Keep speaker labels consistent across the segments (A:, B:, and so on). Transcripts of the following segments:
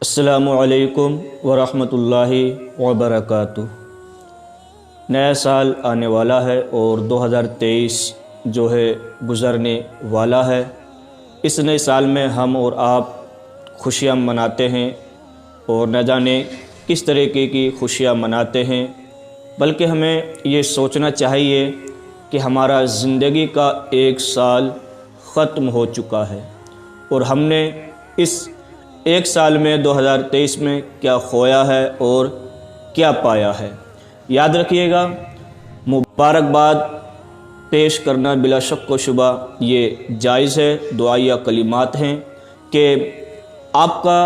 A: السلام علیکم ورحمۃ اللہ وبرکاتہ۔ نیا سال آنے والا ہے اور 2023 جو ہے گزرنے والا ہے۔ اس نئے سال میں ہم اور آپ خوشیاں مناتے ہیں اور نہ جانے کس طریقے کی خوشیاں مناتے ہیں، بلکہ ہمیں یہ سوچنا چاہیے کہ ہمارا زندگی کا ایک سال ختم ہو چکا ہے اور ہم نے اس ایک سال میں 2023 میں کیا کھویا ہے اور کیا پایا ہے۔ یاد رکھیے گا، مبارکباد پیش کرنا بلا شک و شبہ یہ جائز ہے، دعائیہ کلمات ہیں کہ آپ کا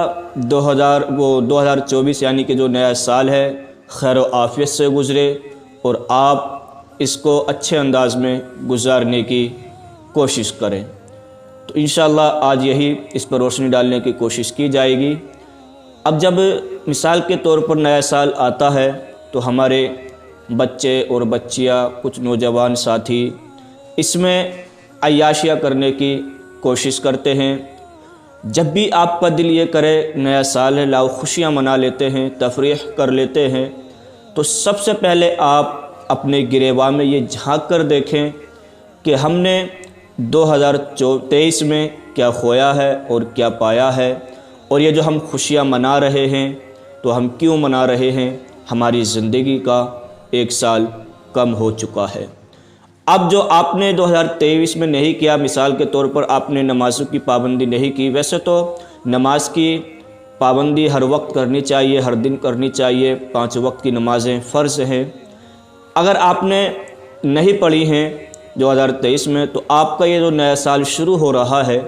A: 2024 یعنی کہ جو نیا سال ہے خیر و عافیت سے گزرے اور آپ اس کو اچھے انداز میں گزارنے کی کوشش کریں۔ تو انشاءاللہ آج یہی اس پر روشنی ڈالنے کی کوشش کی جائے گی۔ اب جب مثال کے طور پر نیا سال آتا ہے تو ہمارے بچے اور بچیاں، کچھ نوجوان ساتھی اس میں عیاشیاں کرنے کی کوشش کرتے ہیں۔ جب بھی آپ کا دل یہ کرے نیا سال ہے، لاؤ خوشیاں منا لیتے ہیں، تفریح کر لیتے ہیں، تو سب سے پہلے آپ اپنے گریباں میں یہ جھانک کر دیکھیں کہ ہم نے 2023 میں کیا کھویا ہے اور کیا پایا ہے، اور یہ جو ہم خوشیاں منا رہے ہیں تو ہم کیوں منا رہے ہیں۔ ہماری زندگی کا ایک سال کم ہو چکا ہے۔ اب جو آپ نے 2023 میں نہیں کیا، مثال کے طور پر آپ نے نمازوں کی پابندی نہیں کی۔ ویسے تو نماز کی پابندی ہر وقت کرنی چاہیے، ہر دن کرنی چاہیے، 5 وقت کی نمازیں فرض ہیں۔ اگر آپ نے نہیں پڑھی ہیں 2023 میں، تو آپ کا یہ جو نیا سال شروع ہو رہا ہے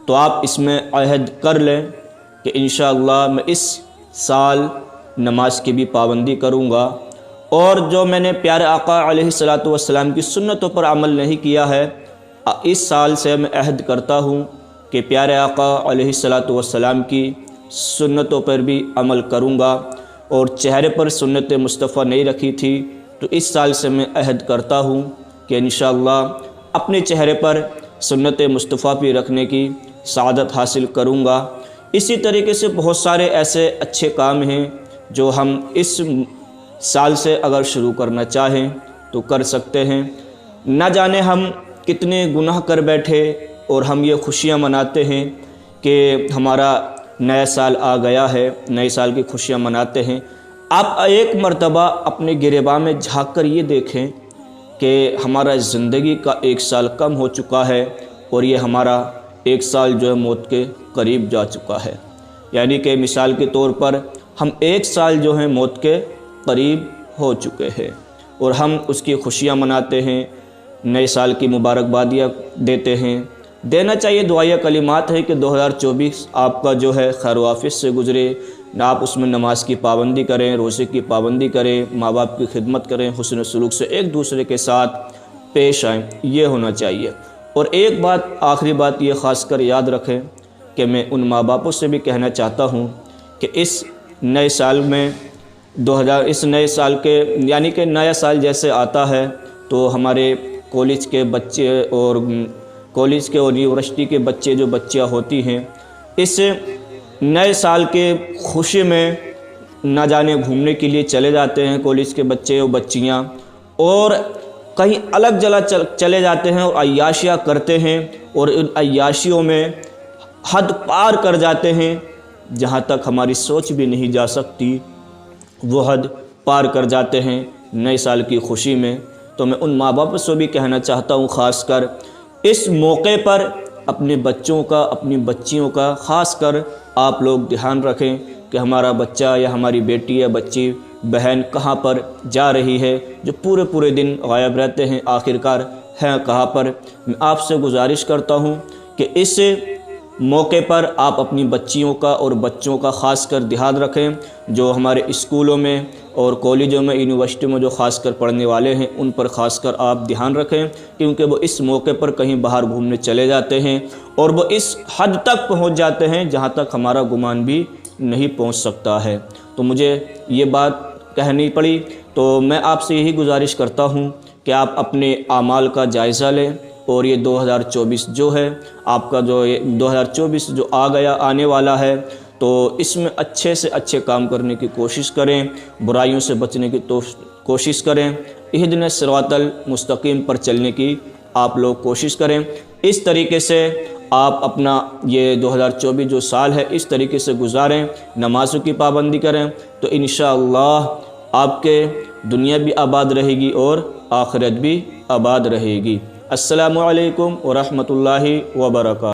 A: تو آپ اس میں عہد کر لیں کہ انشاءاللہ میں اس سال نماز کی بھی پابندی کروں گا، اور جو میں نے پیارے آقا علیہ الصلوۃ والسلام کی سنتوں پر عمل نہیں کیا ہے، اس سال سے میں عہد کرتا ہوں کہ پیارے آقا علیہ الصلوۃ والسلام کی سنتوں پر بھی عمل کروں گا، اور چہرے پر سنت مصطفیٰ نہیں رکھی تھی تو اس سال سے میں عہد کرتا ہوں کہ انشاءاللہ اپنے چہرے پر سنت مصطفیٰ بھی رکھنے کی سعادت حاصل کروں گا۔ اسی طریقے سے بہت سارے ایسے اچھے کام ہیں جو ہم اس سال سے اگر شروع کرنا چاہیں تو کر سکتے ہیں۔ نہ جانے ہم کتنے گناہ کر بیٹھے اور ہم یہ خوشیاں مناتے ہیں کہ ہمارا نیا سال آ گیا ہے، نئے سال کی خوشیاں مناتے ہیں۔ آپ ایک مرتبہ اپنے گریباں میں جھانک کر یہ دیکھیں کہ ہمارا زندگی کا ایک سال کم ہو چکا ہے اور یہ ہمارا ایک سال جو ہے موت کے قریب جا چکا ہے۔ یعنی کہ مثال کے طور پر ہم ایک سال جو ہیں موت کے قریب ہو چکے ہیں اور ہم اس کی خوشیاں مناتے ہیں، نئے سال کی مبارکبادیاں دیتے ہیں۔ دینا چاہیے، دعائیہ کلمات ہے کہ 2024 آپ کا جو ہے خیر و عافیت سے گزرے، آپ اس میں نماز کی پابندی کریں، روزے کی پابندی کریں، ماں باپ کی خدمت کریں، حسن سلوک سے ایک دوسرے کے ساتھ پیش آئیں، یہ ہونا چاہیے۔ اور ایک بات، آخری بات یہ خاص کر یاد رکھیں کہ میں ان ماں باپوں سے بھی کہنا چاہتا ہوں کہ اس نئے سال میں اس نئے سال کے یعنی کہ نیا سال جیسے آتا ہے تو ہمارے کالج کے بچے اور یونیورسٹی کے بچے جو بچیاں ہوتی ہیں، اس نئے سال کے خوشی میں نہ جانے گھومنے کے لیے چلے جاتے ہیں کالج کے بچے اور بچیاں، اور کہیں الگ جگہ چلے جاتے ہیں اور عیاشیاں کرتے ہیں، اور ان عیاشیوں میں حد پار کر جاتے ہیں، جہاں تک ہماری سوچ بھی نہیں جا سکتی وہ حد پار کر جاتے ہیں نئے سال کی خوشی میں۔ تو میں ان ماں باپ سے بھی کہنا چاہتا ہوں، خاص کر اس موقع پر اپنے بچوں کا، اپنی بچیوں کا خاص کر آپ لوگ دھیان رکھیں کہ ہمارا بچہ یا ہماری بیٹی یا بچی بہن کہاں پر جا رہی ہے، جو پورے دن غائب رہتے ہیں، آخرکار ہیں کہاں پر۔ میں آپ سے گزارش کرتا ہوں کہ اس موقع پر آپ اپنی بچیوں کا اور بچوں کا خاص کر دھیان رکھیں، جو ہمارے اسکولوں میں اور کالجوں میں، یونیورسٹیوں میں جو خاص کر پڑھنے والے ہیں ان پر خاص کر آپ دھیان رکھیں، کیونکہ وہ اس موقع پر کہیں باہر گھومنے چلے جاتے ہیں اور وہ اس حد تک پہنچ جاتے ہیں جہاں تک ہمارا گمان بھی نہیں پہنچ سکتا ہے۔ تو مجھے یہ بات کہنی پڑی، تو میں آپ سے یہی گزارش کرتا ہوں کہ آپ اپنے اعمال کا جائزہ لیں، اور یہ 2024 جو ہے آپ کا، جو 2024 جو آنے والا ہے، تو اس میں اچھے سے اچھے کام کرنے کی کوشش کریں، برائیوں سے بچنے کی کوشش کریں، اہدنا الصراط المستقیم پر چلنے کی آپ لوگ کوشش کریں۔ اس طریقے سے آپ اپنا یہ 2024 جو سال ہے اس طریقے سے گزاریں، نمازوں کی پابندی کریں، تو انشاءاللہ آپ کے دنیا بھی آباد رہے گی اور آخرت بھی آباد رہے گی۔ السلام علیکم ورحمۃ اللہ وبرکاتہ۔